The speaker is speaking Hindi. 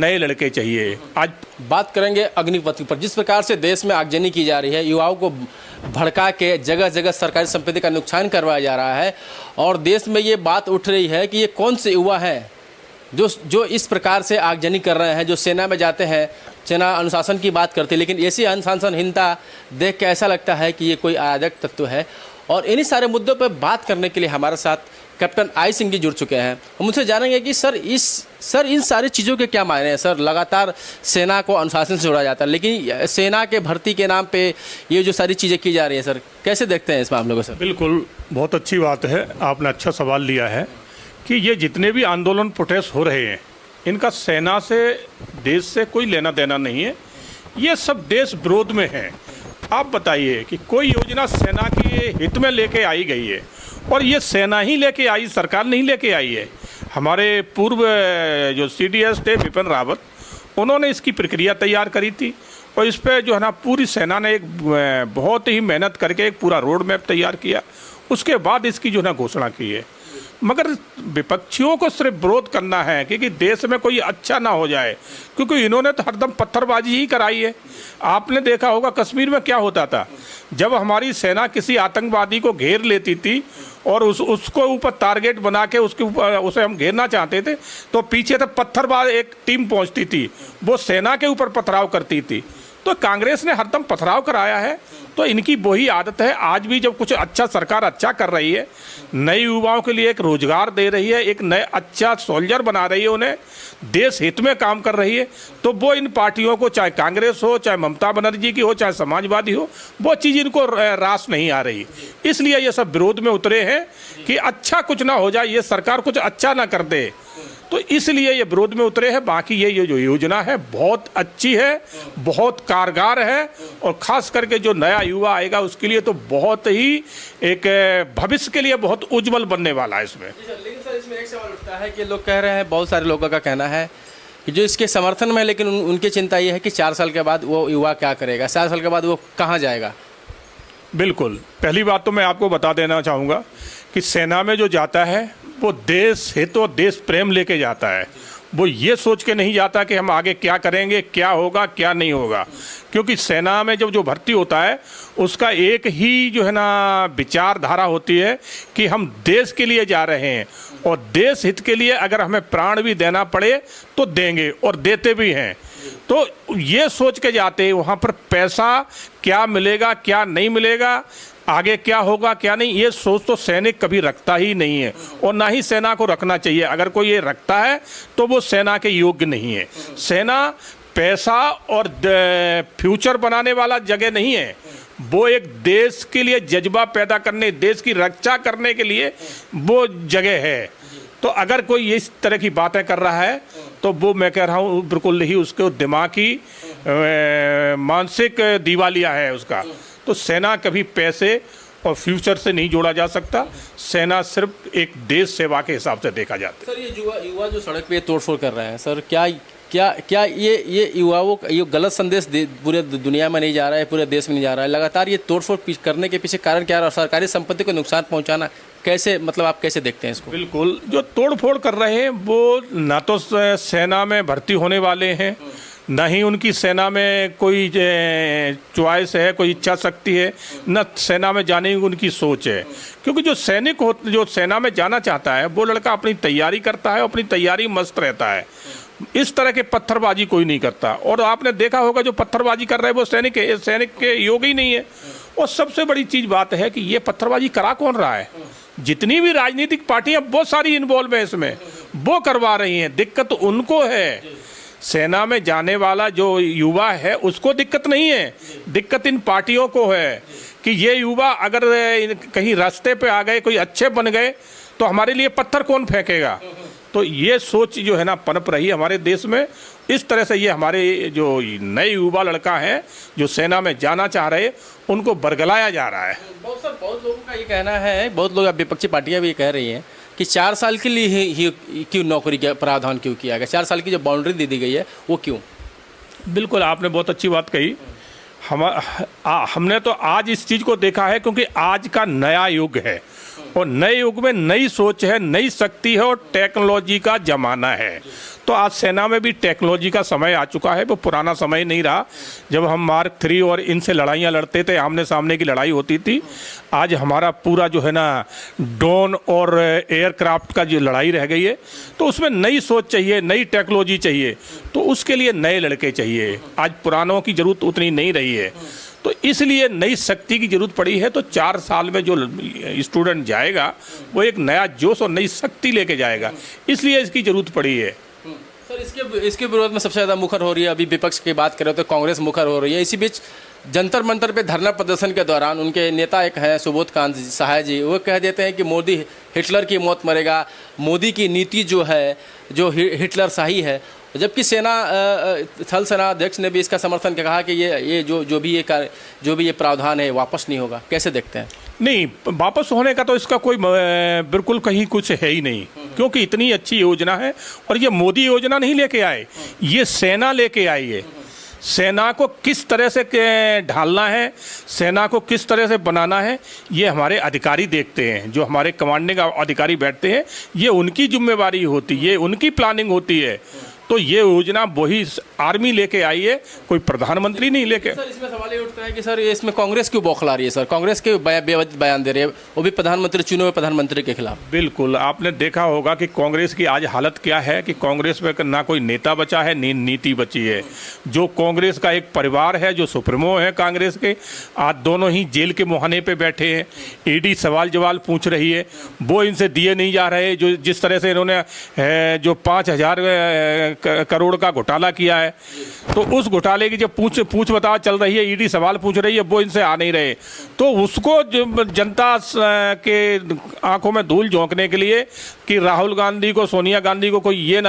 नए लड़के चाहिए। आज बात करेंगे अग्निपथ पर। जिस प्रकार से देश में आगजनी की जा रही है, युवाओं को भड़का के जगह जगह सरकारी संपत्ति का नुकसान करवाया जा रहा है, और देश में ये बात उठ रही है कि ये कौन से युवा हैं जो इस प्रकार से आगजनी कर रहे हैं, जो सेना में जाते हैं, सेना अनुशासन की बात करती है, लेकिन ऐसी अनुशासनहीनता देख के ऐसा लगता है कि ये कोई अराजक तत्व है। और इन्हीं सारे मुद्दों पर बात करने के लिए हमारे साथ कैप्टन आई सिंह जी जुड़ चुके हैं। हम उनसे जानेंगे कि सर इन सारी चीज़ों के क्या मायने हैं। सर, लगातार सेना को अनुशासन से जोड़ा जाता है, लेकिन सेना के भर्ती के नाम पे ये जो सारी चीज़ें की जा रही हैं, सर कैसे देखते हैं इस मामले को? सर बिल्कुल, बहुत अच्छी बात है, आपने अच्छा सवाल लिया है कि ये जितने भी आंदोलन प्रोटेस्ट हो रहे हैं, इनका सेना से, देश से कोई लेना देना नहीं है। ये सब देश विरोध में है। आप बताइए कि कोई योजना सेना के हित में लेके आई गई है, और ये सेना ही लेके आई, सरकार नहीं लेके आई है। हमारे पूर्व जो CDS थे बिपिन रावत, उन्होंने इसकी प्रक्रिया तैयार करी थी, और इस पर जो है ना पूरी सेना ने एक बहुत ही मेहनत करके एक पूरा रोड मैप तैयार किया। उसके बाद इसकी जो है ना घोषणा की है। मगर विपक्षियों को सिर्फ विरोध करना है क्योंकि देश में कोई अच्छा ना हो जाए, क्योंकि इन्होंने तो हरदम पत्थरबाजी ही कराई है। आपने देखा होगा कश्मीर में क्या होता था, जब हमारी सेना किसी आतंकवादी को घेर लेती थी और उसको ऊपर टारगेट बना के उसे हम घेरना चाहते थे, तो पीछे से पत्थरबाज एक टीम पहुंचती थी, वो सेना के ऊपर पथराव करती थी। तो कांग्रेस ने हरदम पथराव कराया है, तो इनकी वही आदत है। आज भी जब कुछ अच्छा सरकार अच्छा कर रही है, नए युवाओं के लिए एक रोजगार दे रही है, एक नए अच्छा सोल्जर बना रही है, उन्हें देश हित में काम कर रही है, तो वो इन पार्टियों को, चाहे कांग्रेस हो, चाहे ममता बनर्जी की हो, चाहे समाजवादी हो, वो चीज़ इनको रास नहीं आ रही। इसलिए ये सब विरोध में उतरे हैं कि अच्छा कुछ ना हो जाए, ये सरकार कुछ अच्छा ना कर दे, तो इसलिए ये विरोध में उतरे हैं। बाकी ये जो योजना है बहुत अच्छी है, बहुत कारगर है, और ख़ास करके जो नया युवा आएगा उसके लिए तो बहुत ही एक भविष्य के लिए बहुत उज्जवल बनने वाला है इसमें। लेकिन सर, इसमें एक सवाल उठता है कि लोग कह रहे हैं, बहुत सारे लोगों का कहना है कि जो इसके समर्थन में है, लेकिन उनकी चिंता ये है कि 4 साल के बाद वो युवा क्या करेगा, 4 साल के बाद वो कहाँ जाएगा। बिल्कुल, पहली बात तो मैं आपको बता देना चाहूँगा कि सेना में जो जाता है वो देश हित और देश प्रेम लेके जाता है। वो ये सोच के नहीं जाता कि हम आगे क्या करेंगे, क्या होगा, क्या नहीं होगा, क्योंकि सेना में जब जो भर्ती होता है उसका एक ही जो है ना विचारधारा होती है कि हम देश के लिए जा रहे हैं, और देश हित के लिए अगर हमें प्राण भी देना पड़े तो देंगे, और देते भी हैं। तो ये सोच के जाते हैं, वहाँ पर पैसा क्या मिलेगा, क्या नहीं मिलेगा, आगे क्या होगा, क्या नहीं, ये सोच तो सैनिक कभी रखता ही नहीं है, और ना ही सेना को रखना चाहिए। अगर कोई ये रखता है तो वो सेना के योग्य नहीं है। सेना पैसा और फ्यूचर बनाने वाला जगह नहीं है, वो एक देश के लिए जज्बा पैदा करने, देश की रक्षा करने के लिए वो जगह है। तो अगर कोई इस तरह की बातें कर रहा है तो वो मैं कह रहा हूँ बिल्कुल ही उसके दिमाग की मानसिक दिवालिया है उसका। तो सेना कभी पैसे और फ्यूचर से नहीं जोड़ा जा सकता। सेना सिर्फ एक देश सेवा के हिसाब से देखा जाता है। सर, ये युवा जो सड़क पे तोड़फोड़ कर रहे हैं, सर क्या ये युवाओं का ये गलत संदेश पूरे दुनिया में नहीं जा रहा है, पूरे देश में नहीं जा रहा है? लगातार ये तोड़फोड़ करने के पीछे कारण क्या है, और सरकारी संपत्ति को नुकसान पहुंचाना कैसे, मतलब आप कैसे देखते हैं इसको? बिल्कुल, जो तोड़फोड़ कर रहे हैं वो ना तो सेना में भर्ती होने वाले हैं, न ही उनकी सेना में कोई चॉइस है, कोई इच्छा शक्ति है, न सेना में जाने की उनकी सोच है। क्योंकि जो सैनिक हो, जो सेना में जाना चाहता है, वो लड़का अपनी तैयारी करता है, अपनी तैयारी मस्त रहता है। इस तरह के पत्थरबाजी कोई नहीं करता। और आपने देखा होगा जो पत्थरबाजी कर रहे हैं वो सैनिक के योग ही नहीं है। और सबसे बड़ी चीज़ बात है कि ये पत्थरबाजी करा कौन रहा है? जितनी भी राजनीतिक पार्टियां बहुत सारी इन्वॉल्व है इसमें, वो करवा रही हैं। दिक्कत उनको है, सेना में जाने वाला जो युवा है उसको दिक्कत नहीं है, दिक्कत इन पार्टियों को है कि ये युवा अगर कहीं रास्ते पे आ गए, कोई अच्छे बन गए, तो हमारे लिए पत्थर कौन फेंकेगा। तो ये सोच जो है ना पनप रही है हमारे देश में। इस तरह से ये हमारे जो नए युवा लड़का हैं जो सेना में जाना चाह रहे, उनको बरगलाया जा रहा है। बहुत लोगों का ये कहना है, बहुत लोग, विपक्षी पार्टियां भी ये कह रही हैं कि 4 साल के लिए ही क्यों नौकरी का प्रावधान क्यों किया गया, 4 साल की जो बाउंड्री दे दी गई है वो क्यों? बिल्कुल, आपने बहुत अच्छी बात कही। हमने तो आज इस चीज़ को देखा है क्योंकि आज का नया युग है। और नए युग में नई सोच है, नई शक्ति है और टेक्नोलॉजी का ज़माना है। तो आज सेना में भी टेक्नोलॉजी का समय आ चुका है, वो पुराना समय नहीं रहा जब हम मार्क 3 और इनसे लड़ाइयाँ लड़ते थे, आमने सामने की लड़ाई होती थी। आज हमारा पूरा जो है ना ड्रोन और एयरक्राफ्ट का जो लड़ाई रह गई है, तो उसमें नई सोच चाहिए, नई टेक्नोलॉजी चाहिए, तो उसके लिए नए लड़के चाहिए। आज पुरानों की ज़रूरत उतनी नहीं रही है, तो इसलिए नई शक्ति की जरूरत पड़ी है। तो 4 साल में जो स्टूडेंट जाएगा वो एक नया जोश और नई शक्ति लेके जाएगा, इसलिए इसकी जरूरत पड़ी है। सर, इसके विरोध में सबसे ज़्यादा मुखर हो रही है, अभी विपक्ष की बात करें तो कांग्रेस मुखर हो रही है। इसी बीच जंतर मंतर पे धरना प्रदर्शन के दौरान उनके नेता एक हैं सुबोध कांत सहाय जी, वो कह देते हैं कि मोदी हिटलर की मौत मरेगा, मोदी की नीति जो है जो हिटलर शाही है। जबकि सेना थल सेना अध्यक्ष ने भी इसका समर्थन किया, कहा कि ये जो भी ये प्रावधान है वापस नहीं होगा। कैसे देखते हैं? नहीं, वापस होने का तो इसका कोई बिल्कुल कहीं कुछ है ही नहीं, क्योंकि इतनी अच्छी योजना है। और ये मोदी योजना नहीं लेके आए, ये सेना लेके आई है। सेना को किस तरह से ढालना है, सेना को किस तरह से बनाना है, ये हमारे अधिकारी देखते हैं। जो हमारे कमांडिंग अधिकारी बैठते हैं, ये उनकी जिम्मेवारी होती है, उनकी प्लानिंग होती है। तो ये योजना वही आर्मी लेके आई है, कोई प्रधानमंत्री नहीं लेके। सर, इसमें सवाल ये उठता है कि सर इसमें कांग्रेस क्यों बौखला रही है? सर, कांग्रेस के बयान दे रही है, वो भी प्रधानमंत्री चुने हुए प्रधानमंत्री के खिलाफ। बिल्कुल, आपने देखा होगा कि कांग्रेस की आज हालत क्या है कि कांग्रेस में ना कोई नेता बचा है, नीति बची है। जो कांग्रेस का एक परिवार है, जो सुप्रीमो है कांग्रेस के, आज दोनों ही जेल के मुहाने पे बैठे हैं। ईडी सवाल जवाब पूछ रही है, वो इनसे दिए नहीं जा रहे। जो जिस तरह से इन्होंने जो 5,000 करोड़ का घोटाला किया है, तो उस घोटाले की जब पूछ बताओ चल रही है, ईडी सवाल पूछ रही है, वो इनसे आ नहीं रहे। तो उसको जनता के आंखों में धूल झोंकने के लिए कि राहुल गांधी को, सोनिया गांधी को कोई ये ना